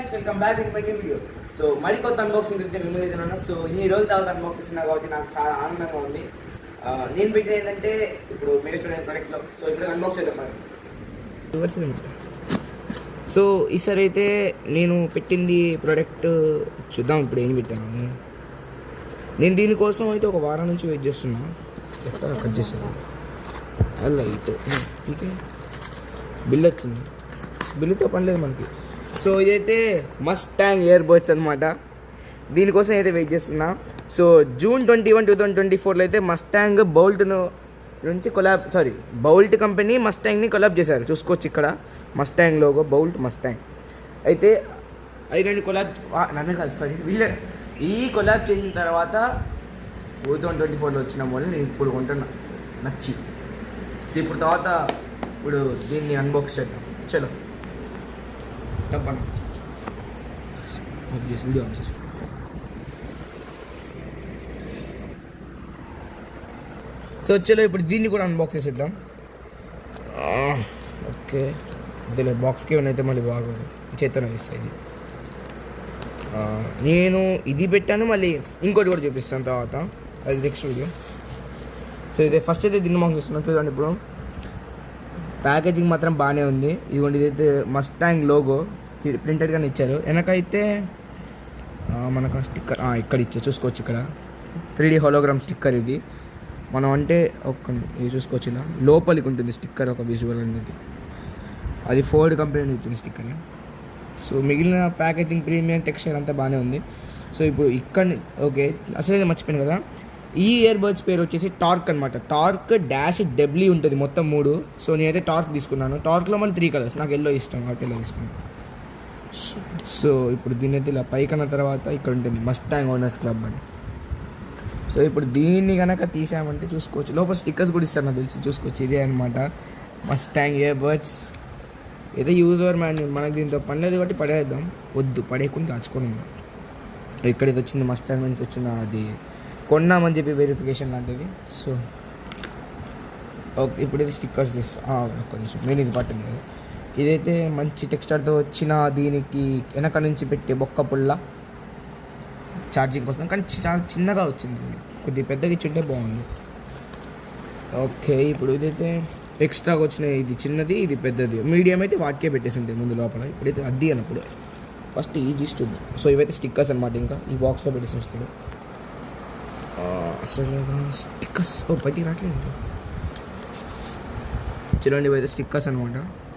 Guys, welcome back in my new video. So మరికొత్త unboxing గురించి మేము చేస్తున్నాను. సో ఇన్ని రోజుల తర్వాత అన్బాక్స్ చేస్తున్నా కాబట్టి నాకు చాలా ఆనందంగా ఉంది. నేను పెట్టిన ఏంటంటే ఇప్పుడు మీరు చూడండి ప్రొడక్ట్లో. సో ఇప్పుడు అన్బాక్స్ చేద్దాం మరి. సో ఈసారి అయితే నేను పెట్టింది ప్రోడక్ట్ చూద్దాం. ఇప్పుడు ఏం పెట్టాను నేను దీనికోసం అయితే ఒక వారం నుంచి వెయిట్ చేస్తున్నా. ఎక్కడ కట్ చేసాను లైట్ బిల్ వచ్చింది. బిల్లుతో పని లేదు మనకి. సో ఇదైతే మస్టాంగ్ ఇయర్ బడ్స్ అనమాట. దీనికోసం అయితే వెయిట్ చేస్తున్నా. సో June 21, 2024లో అయితే మస్టాంగ్ బౌల్ట్ నుంచి బౌల్ట్ కంపెనీ మస్టాంగ్ని కొలాబ్ చేశారు. చూసుకోవచ్చు ఇక్కడ మస్టాంగ్ లోగో, బౌల్ట్ మస్టాంగ్. అయితే ఐరన్ కొలాబ్ నన్ను కాదు వీళ్ళే ఈ కొలాబ్ చేసిన తర్వాత 2024లో వచ్చిన వాళ్ళు నేను ఇప్పుడు కొంటున్నా నచ్చి. సో ఇప్పుడు తర్వాత ఇప్పుడు దీన్ని అన్బాక్స్ చేద్దాం. చలో డబ్బా వీడియో ఆన్ చేసి. సో చలో ఇప్పుడు దీన్ని కూడా అన్బాక్స్ చేసేద్దాం. ఓకే ఇందులో బాక్స్కి ఏమైనా మళ్ళీ బాగుంది చేతన ఇస్తాయి. నేను ఇది పెట్టాను, మళ్ళీ ఇంకోటి కూడా చూపిస్తాను తర్వాత, అది నెక్స్ట్ వీడియో. సో ఇదే ఫస్ట్ అయితే దీన్ని బాక్స్ చేస్తున్నాను. చూడండి ఇప్పుడు ప్యాకేజింగ్ మాత్రం బాగానే ఉంది. ఇదిగోండి ఇదైతే మస్టాంగ్ లోగో ప్రింటెడ్గానే ఇచ్చారు. వెనకైతే మనకు ఆ స్టిక్కర్ ఇక్కడ ఇచ్చారు. చూసుకోవచ్చు ఇక్కడ 3D హోలోగ్రామ్ స్టిక్కర్. ఇది మనం అంటే ఇది చూసుకోవచ్చు ఇలా లోపలికి ఉంటుంది స్టిక్కర్, ఒక విజువల్ అనేది. అది ఫోర్డ్ కంపెనీ ఇచ్చిన స్టిక్కర్. సో మిగిలిన ప్యాకేజింగ్ ప్రీమియం టెక్స్చర్ అంతా బాగానే ఉంది. సో ఇప్పుడు ఇక్కడ ఓకే అసలు మర్చిపోయాను కదా, ఈ ఇయర్ బడ్స్ పేరు వచ్చేసి టార్క్ అనమాట. టార్క్ -డబ్ల్యూ ఉంటుంది మొత్తం 3. సో నేనైతే టార్క్ తీసుకున్నాను. టార్క్లో మళ్ళీ 3 కలర్స్, నాకు ఎల్లో ఇష్టం కాబట్టి ఎల్లో తీసుకున్నాను. సో ఇప్పుడు దీన్ని అయితే ఇలా పైకన్న తర్వాత ఇక్కడ ఉంటుంది మస్టాంగ్ ఓనర్స్ క్లబ్ అని. సో ఇప్పుడు దీన్ని కనుక తీసామంటే చూసుకోవచ్చు లోపల స్టిక్కర్స్ కూడా ఇస్తారు నాకు తెలిసి. చూసుకోవచ్చు ఇదే అనమాట మస్టాంగ్ ఇయర్ బడ్స్. ఏదో యూజర్ మనకి దీంతో పనిలేదు కాబట్టి పడేద్దాం. వద్దు పడేయకుండా దాచుకొని ఉందాం. ఇక్కడైతే వచ్చింది మస్టాంగ్ నుంచి వచ్చిన అది కొన్నామని చెప్పి వెరిఫికేషన్ లాంటిది. సో ఓకే ఇప్పుడైతే స్టిక్కర్స్ ఒక్క నిమిషం నేను ఇది పట్టింది కదా. ఇదైతే మంచి టెక్స్చర్తో వచ్చిన దీనికి వెనక నుంచి పెట్టే బొక్క పుల్ల ఛార్జింగ్ కోసం, కానీ చాలా చిన్నగా వచ్చింది. కొద్దిగా పెద్దగా ఇచ్చుంటే బాగుంది. ఓకే ఇప్పుడు ఇదైతే ఎక్స్ట్రాగా వచ్చిన ఇది చిన్నది, ఇది పెద్దది. మీడియం అయితే వాటికే పెట్టేసి ఉంటుంది ముందు లోపల. ఇప్పుడైతే అది అన్నప్పుడు ఫస్ట్ ఈ చూస్తుంది. సో ఇవైతే స్టిక్కర్స్ అనమాట. ఇంకా ఈ బాక్స్లో పెట్టేసి వస్తాడు. అసలు స్టిక్కర్స్ బయటికి రావట్లేదు. చూడండి ఇవైతే స్టిక్కర్స్ అనమాట.